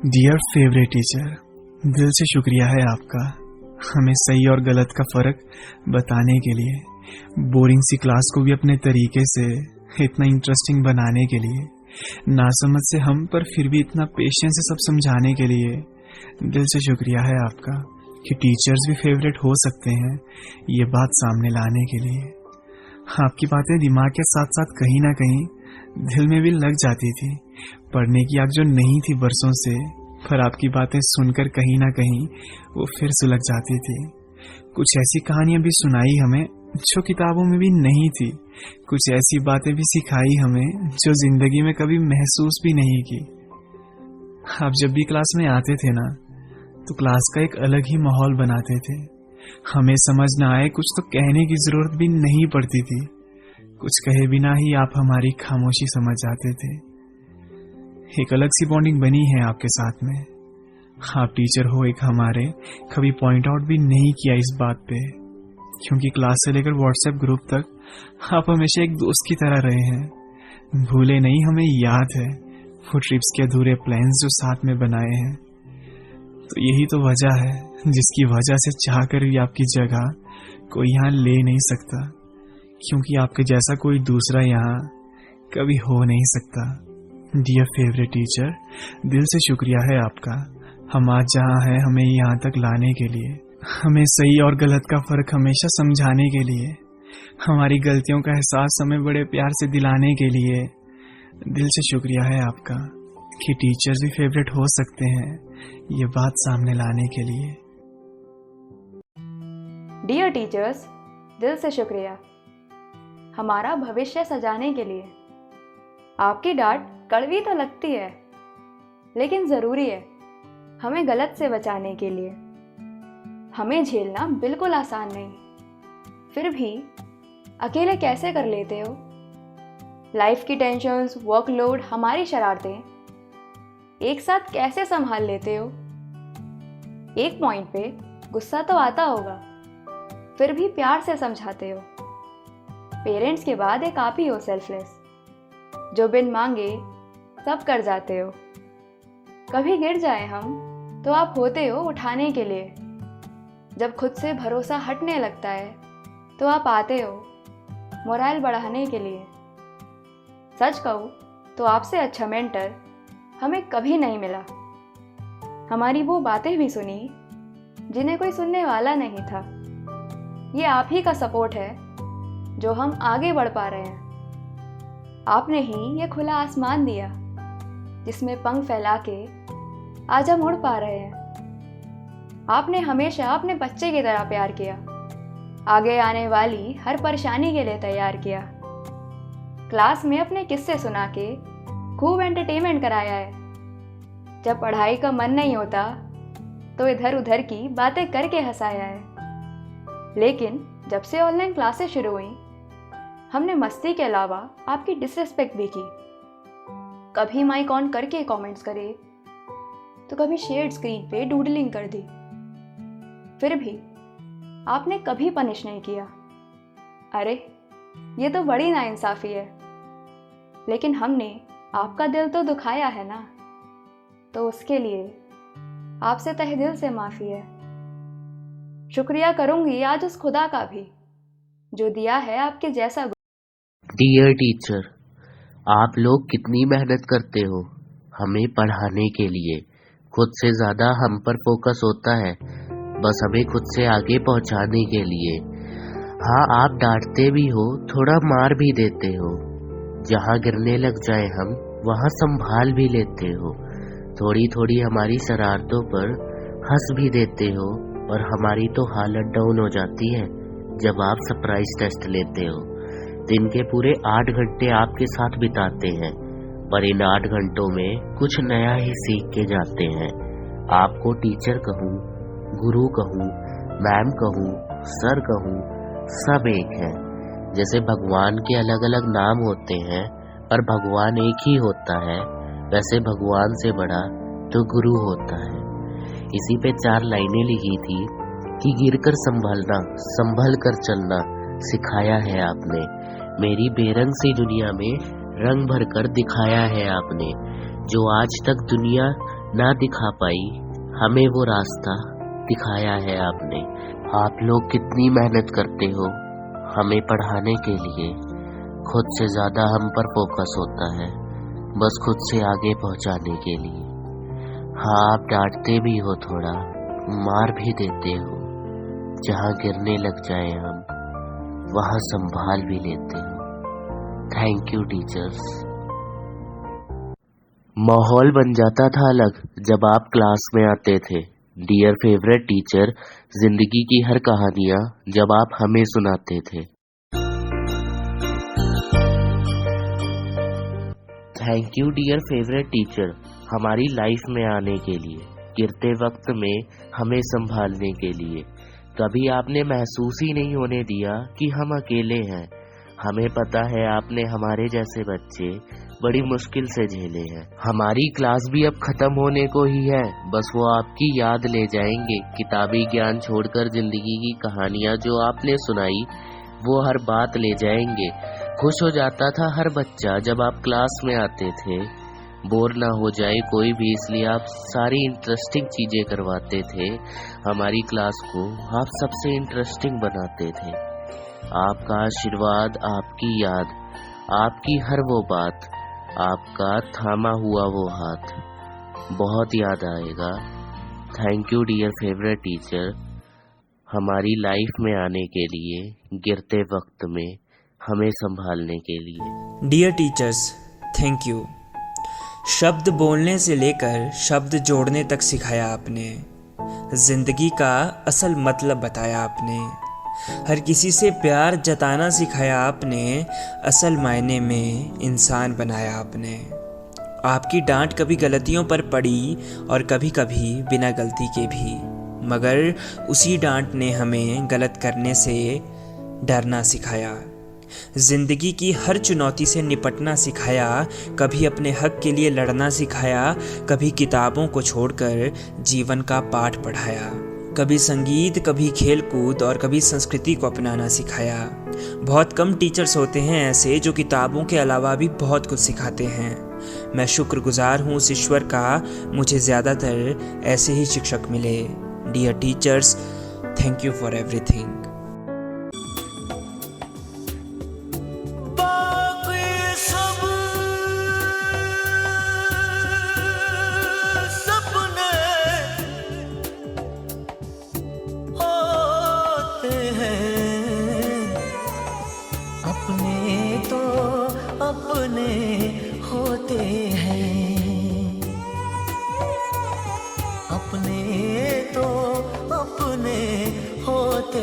Dear favourite teacher, दिल से शुक्रिया है आपका हमें सही और गलत का फर्क बताने के लिए, बोरिंग सी क्लास को भी अपने तरीके से इतना इंटरेस्टिंग बनाने के लिए, नासमझ से हम पर फिर भी इतना पेशेंस से सब समझाने के लिए दिल से शुक्रिया है आपका कि टीचर्स भी फेवरेट हो सकते हैं, ये बात सामने लाने के लिए। आपकी बातें दिमाग के साथ साथ कहीं ना कहीं दिल में भी लग जाती थी। पढ़ने की आग जो नहीं थी बरसों से, पर आपकी बातें सुनकर कहीं ना कहीं वो फिर सुलग जाती थी। कुछ ऐसी कहानियां भी सुनाई हमें जो किताबों में भी नहीं थी, कुछ ऐसी बातें भी सिखाई हमें जो जिंदगी में कभी महसूस भी नहीं की। आप जब भी क्लास में आते थे ना, तो क्लास का एक अलग ही माहौल बनाते थे। हमें समझ ना आए कुछ तो कहने की जरूरत भी नहीं पड़ती थी, कुछ कहे बिना ही आप हमारी खामोशी समझ जाते थे। एक अलग सी बॉन्डिंग बनी है आपके साथ में। आप टीचर हो एक हमारे, कभी पॉइंट आउट भी नहीं किया इस बात पे, क्योंकि क्लास से लेकर व्हाट्सएप ग्रुप तक आप हमेशा एक दोस्त की तरह रहे हैं। भूले नहीं, हमें याद है वो ट्रिप्स के अधूरे प्लान्स जो साथ में बनाए हैं। तो यही तो वजह है जिसकी वजह से चाहकर भी आपकी जगह कोई यहाँ ले नहीं सकता, क्योंकि आपके जैसा कोई दूसरा यहाँ कभी हो नहीं सकता। डियर फेवरेट टीचर, दिल से शुक्रिया है आपका हम आज जहाँ हैं हमें यहाँ तक लाने के लिए, हमें सही और गलत का फर्क हमेशा समझाने के लिए, हमारी गलतियों का एहसास हमें बड़े प्यार से दिलाने के लिए। दिल से शुक्रिया है आपका कि टीचर्स भी फेवरेट हो सकते हैं, ये बात सामने लाने के लिए। डियर टीचर्स, दिल से शुक्रिया हमारा भविष्य सजाने के लिए। आपकी डांट कड़वी तो लगती है, लेकिन ज़रूरी है हमें गलत से बचाने के लिए। हमें झेलना बिल्कुल आसान नहीं, फिर भी अकेले कैसे कर लेते हो? लाइफ की टेंशन्स, वर्कलोड, हमारी शरारतें एक साथ कैसे संभाल लेते हो? एक पॉइंट पे गुस्सा तो आता होगा, फिर भी प्यार से समझाते हो। पेरेंट्स के बाद एक आप ही हो सेल्फलेस, जो बिन मांगे सब कर जाते हो। कभी गिर जाए हम तो आप होते हो उठाने के लिए। जब खुद से भरोसा हटने लगता है तो आप आते हो मोरल बढ़ाने के लिए। सच कहूँ तो आपसे अच्छा मेंटर हमें कभी नहीं मिला। हमारी वो बातें भी सुनी जिन्हें कोई सुनने वाला नहीं था। ये आप ही का सपोर्ट है जो हम आगे बढ़ पा रहे हैं। आपने ही ये खुला आसमान दिया जिसमें पंख फैला के आज हम उड़ पा रहे हैं। आपने हमेशा अपने बच्चे की तरह प्यार किया, आगे आने वाली हर परेशानी के लिए तैयार किया। क्लास में अपने किस्से सुना के खूब एंटरटेनमेंट कराया है। जब पढ़ाई का मन नहीं होता तो इधर उधर की बातें करके हंसाया है। लेकिन जब से ऑनलाइन क्लासेस शुरू हुई, हमने मस्ती के अलावा आपकी डिसरिस्पेक्ट भी की। कभी माइक ऑन करके कमेंट्स करे, तो कभी शेयर्ड स्क्रीन पे डूडलिंग कर दी। फिर भी आपने कभी पनिश नहीं किया। अरे ये तो बड़ी नाइंसाफी है, लेकिन हमने आपका दिल तो दुखाया है ना, तो उसके लिए आपसे तहे दिल से माफ़ी है। शुक्रिया करूंगी आज उस खुदा का भी जो दिया है आपके जैसा। डियर टीचर, आप लोग कितनी मेहनत करते हो हमें पढ़ाने के लिए। खुद से ज़्यादा हम पर फोकस होता है, बस हमें खुद से आगे पहुंचाने के लिए। हाँ, आप डांटते भी हो, थोड़ा मार भी देते हो। जहाँ गिरने लग जाए हम वहाँ संभाल भी लेते हो। थोड़ी थोड़ी हमारी शरारतों पर हंस भी देते हो, और हमारी तो हालत डाउन हो जाती है जब आप सरप्राइज टेस्ट लेते हो। दिन के पूरे 8 घंटे आपके साथ बिताते हैं, पर इन 8 घंटों में कुछ नया ही सीख के जाते हैं। आपको टीचर कहूँ, गुरु कहूँ, मैम कहूँ, सर कहूँ, सब एक है। जैसे भगवान के अलग अलग नाम होते हैं, पर भगवान एक ही होता है, वैसे भगवान से बड़ा तो गुरु होता है। इसी पे 4 लाइनें लिखी थी कि गिरकर संभलना, संभल कर चलना सिखाया है आपने। मेरी बेरंग सी दुनिया में रंग भरकर दिखाया है आपने, जो आज तक दुनिया ना दिखा पाई, हमें वो रास्ता दिखाया है आपने। आप लोग कितनी मेहनत करते हो हमें पढ़ाने के लिए, खुद से ज्यादा हम पर फोकस होता है, बस खुद से आगे पहुंचाने के लिए। हाँ, आप डांटते भी हो, थोड़ा मार भी देते हो, जहाँ गिरने लग जाए हम वहाँ संभाल भी लेते हो। Thank you teachers. माहौल बन जाता था अलग जब आप क्लास में आते थे। डियर फेवरेट टीचर, जिंदगी की हर कहानियाँ जब आप हमें सुनाते थे। Thank you dear favourite teacher, हमारी लाइफ में आने के लिए, गिरते वक्त में हमें संभालने के लिए। कभी आपने महसूस ही नहीं होने दिया कि हम अकेले हैं। हमें पता है आपने हमारे जैसे बच्चे बड़ी मुश्किल से झेले हैं। हमारी क्लास भी अब खत्म होने को ही है, बस वो आपकी याद ले जाएंगे। किताबी ज्ञान छोड़कर जिंदगी की कहानियाँ जो आपने सुनाई वो हर बात ले जाएंगे। खुश हो जाता था हर बच्चा जब आप क्लास में आते थे, बोर ना हो जाए कोई भी, इसलिए आप सारी इंटरेस्टिंग चीजें करवाते थे। हमारी क्लास को आप सबसे इंटरेस्टिंग बनाते थे। आपका आशीर्वाद, आपकी याद, आपकी हर वो बात, आपका थामा हुआ वो हाथ बहुत याद आएगा। Thank you dear favourite teacher, हमारी लाइफ में आने के लिए, गिरते वक्त में हमें संभालने के लिए। Dear teachers, thank you. शब्द बोलने से लेकर शब्द जोड़ने तक सिखाया आपने। जिंदगी का असल मतलब बताया आपने। हर किसी से प्यार जताना सिखाया आपने। असल मायने में इंसान बनाया आपने। आपकी डांट कभी गलतियों पर पड़ी और कभी कभी बिना गलती के भी, मगर उसी डांट ने हमें गलत करने से डरना सिखाया। जिंदगी की हर चुनौती से निपटना सिखाया। कभी अपने हक के लिए लड़ना सिखाया, कभी किताबों को छोड़कर जीवन का पाठ पढ़ाया। कभी संगीत, कभी खेल कूद और कभी संस्कृति को अपनाना सिखाया। बहुत कम टीचर्स होते हैं ऐसे जो किताबों के अलावा भी बहुत कुछ सिखाते हैं। मैं शुक्रगुजार हूँ उस ईश्वर का, मुझे ज़्यादातर ऐसे ही शिक्षक मिले। Dear teachers, thank you for everything. अपने होते हैं, अपने तो अपने होते